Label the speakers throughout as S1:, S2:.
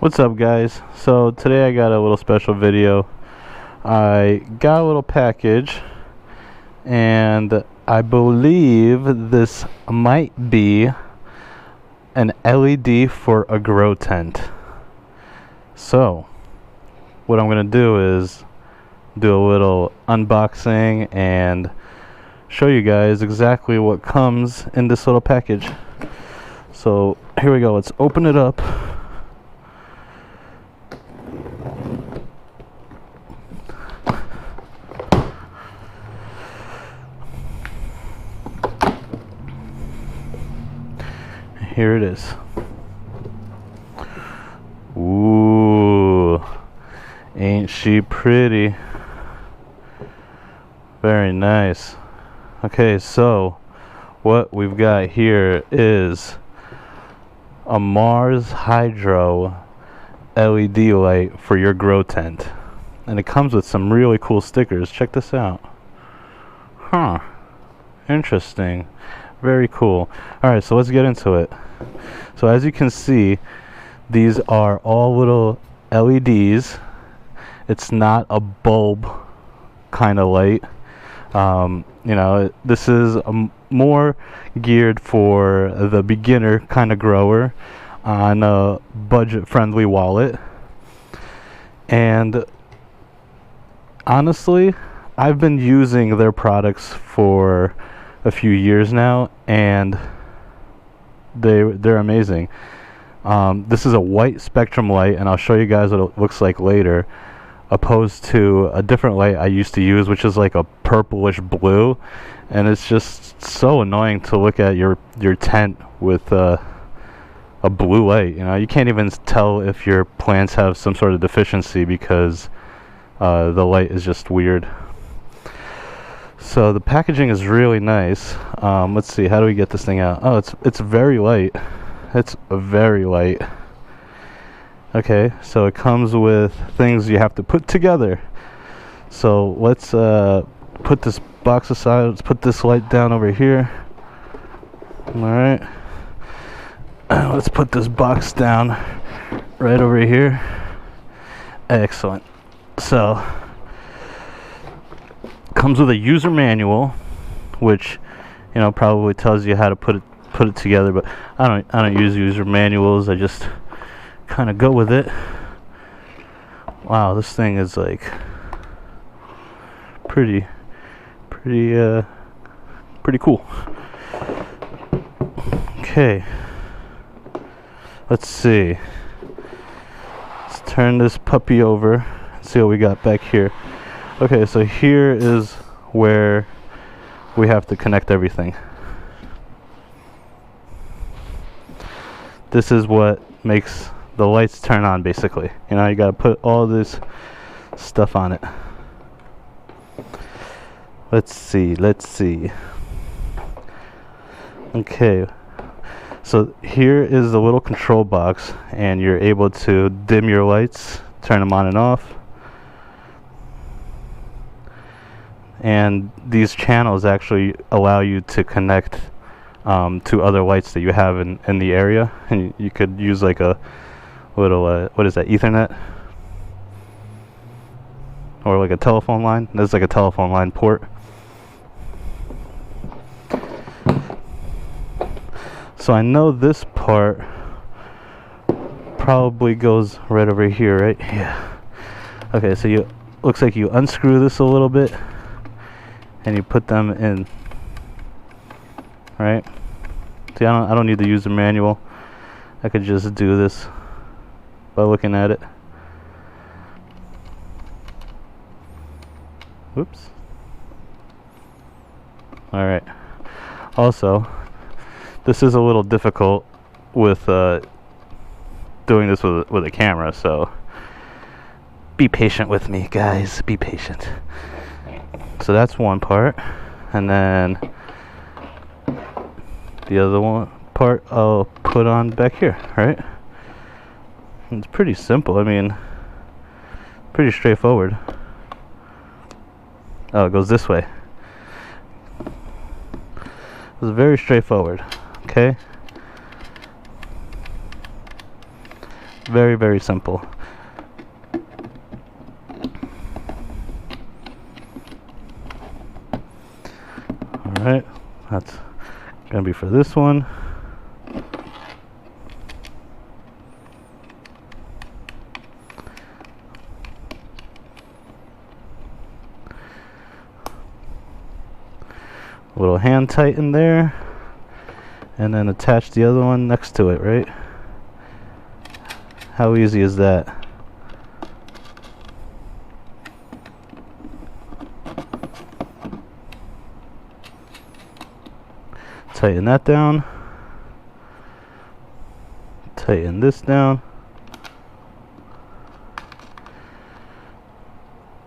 S1: What's up, guys? So today I got a little special video. I got a little package and I believe this might be an LED for a grow tent. So what I'm gonna do is do a little unboxing and show you guys exactly what comes in this little package. So here we go, let's open it up. Here it is. Ooh, ain't she pretty? Very nice. Okay, so what we've got here is a Mars Hydro LED light for your grow tent, and it comes with some really cool stickers. Check this out. Huh, interesting. Very cool. Alright, so let's get into it. So as you can see, these are all little LEDs. It's not a bulb kind of light. This is more geared for the beginner kind of grower on a budget-friendly wallet. And honestly, I've been using their products for a few years now, and they're amazing. This is a white spectrum light, and I'll show you guys what it looks like later, opposed to a different light I used to use, which is like a purplish blue, and it's just so annoying to look at your tent with a blue light. You can't even tell if your plants have some sort of deficiency because the light is just weird. So the packaging is really nice. Let's see, how do we get this thing out? Oh, it's very light. It's very light. Okay, so it comes with things you have to put together. So let's put this box aside. Let's put this light down over here. Alright. Let's put this box down right over here. Excellent. So comes with a user manual, which probably tells you how to put it together, but I don't use user manuals. I just kind of go with it. Wow, this thing is like pretty cool. Okay, let's see. Let's turn this puppy over and see what we got back here. Okay, so here is where we have to connect everything. This is what makes the lights turn on, basically. You gotta put all this stuff on it. Let's see. Okay, so here is the little control box, and you're able to dim your lights, turn them on and off. And these channels actually allow you to connect to other lights that you have in the area, and you could use like a little what is that, Ethernet, or like a telephone line. There's like a telephone line port. So I know this part probably goes right over here, right? Yeah. Okay, so looks like you unscrew this a little bit and you put them in, right? See, I don't need the user manual. I could just do this by looking at it. Whoops. Alright. Also, this is a little difficult with doing this with a camera, so be patient with me, guys. Be patient. So that's one part, and then the other part I'll put on back here, right? It's pretty simple. I mean, pretty straightforward. Oh, it goes this way. It's very straightforward. Okay. very, very simple. Alright, that's gonna be for this one. A little hand tighten there, and then attach the other one next to it, right? How easy is that? Tighten that down. Tighten this down.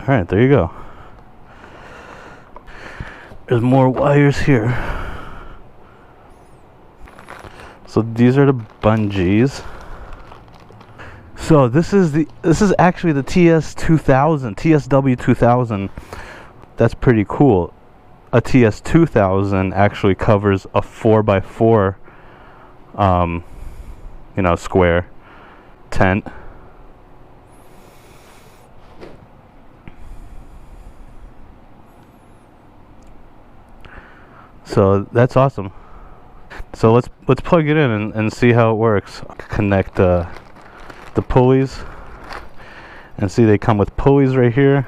S1: Alright, there you go. There's more wires here. So these are the bungees. So this is actually the TS2000, TSW2000. That's pretty cool. A TS2000 actually covers a 4x4 you know, square tent. So that's awesome. So let's plug it in and see how it works. Connect the pulleys, and see they come with pulleys right here,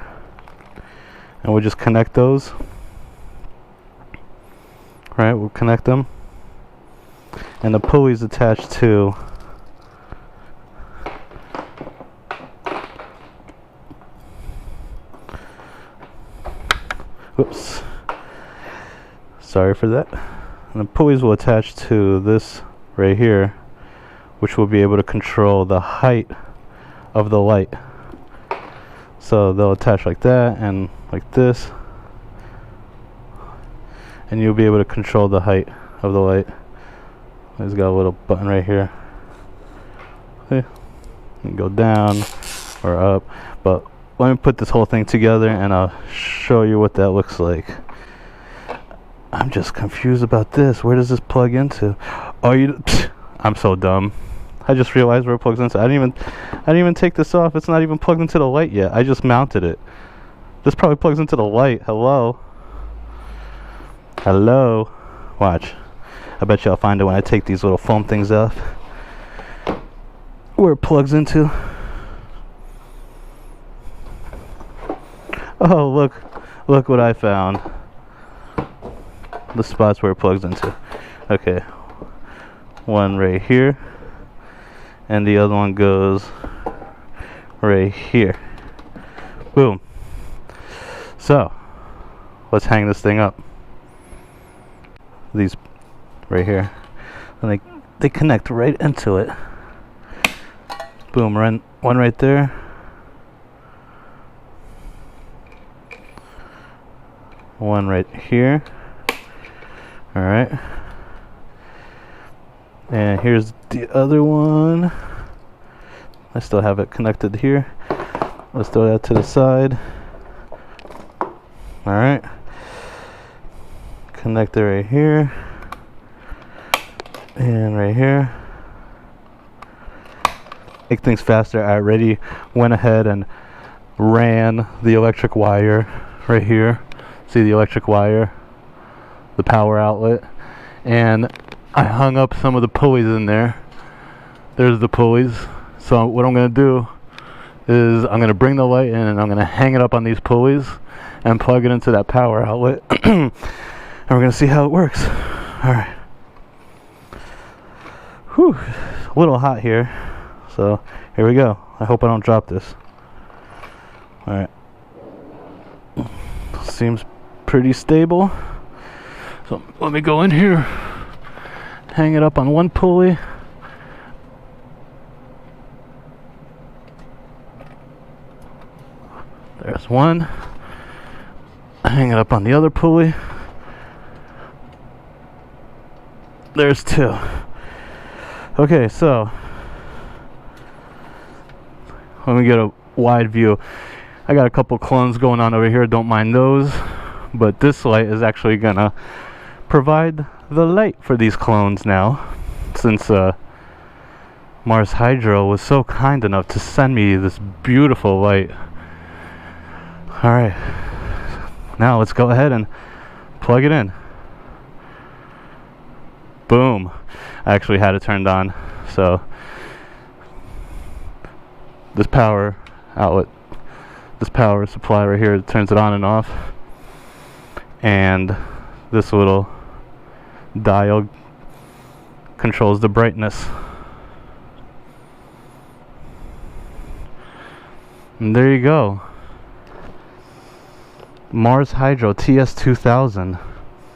S1: and we'll just connect those. Right, we'll connect them, and the pulleys attached to whoops, sorry for that. And the pulleys will attach to this right here, which will be able to control the height of the light. So they'll attach like that and like this, and you'll be able to control the height of the light. It's got a little button right here. Okay. You can go down or up, but let me put this whole thing together and I'll show you what that looks like. I'm just confused about this. Where does this plug into? Oh, I'm so dumb. I just realized where it plugs into. I didn't even take this off. It's not even plugged into the light yet. I just mounted it. This probably plugs into the light. Hello. Hello. Watch. I bet you I'll find it when I take these little foam things off. Where it plugs into. Oh, look what I found. The spots where it plugs into. Okay. One right here. And the other one goes right here. Boom. So, let's hang this thing up. These right here. And they connect right into it. Boom, one right there. One right here. Alright. And here's the other one. I still have it connected here. Let's throw that to the side. Alright. Connect it right here. And right here. Make things faster, I already went ahead and ran the electric wire right here. See the electric wire? The power outlet. And I hung up some of the pulleys in there. There's the pulleys. So what I'm going to do is I'm going to bring the light in and I'm going to hang it up on these pulleys and plug it into that power outlet. And we're going to see how it works. Alright. Whew. A little hot here. So here we go. I hope I don't drop this. Alright. Seems pretty stable. So let me go in here. Hang it up on one pulley. There's one. Hang it up on the other pulley. There's two. Okay, so let me get a wide view. I got a couple clones going on over here, don't mind those. But this light is actually gonna provide the light for these clones now, since Mars Hydro was so kind enough to send me this beautiful light. Alright, now let's go ahead and plug it in. Boom. I actually had it turned on, so this power outlet, this power supply right here, turns it on and off, and this little dial controls the brightness. And there you go. Mars Hydro TS2000.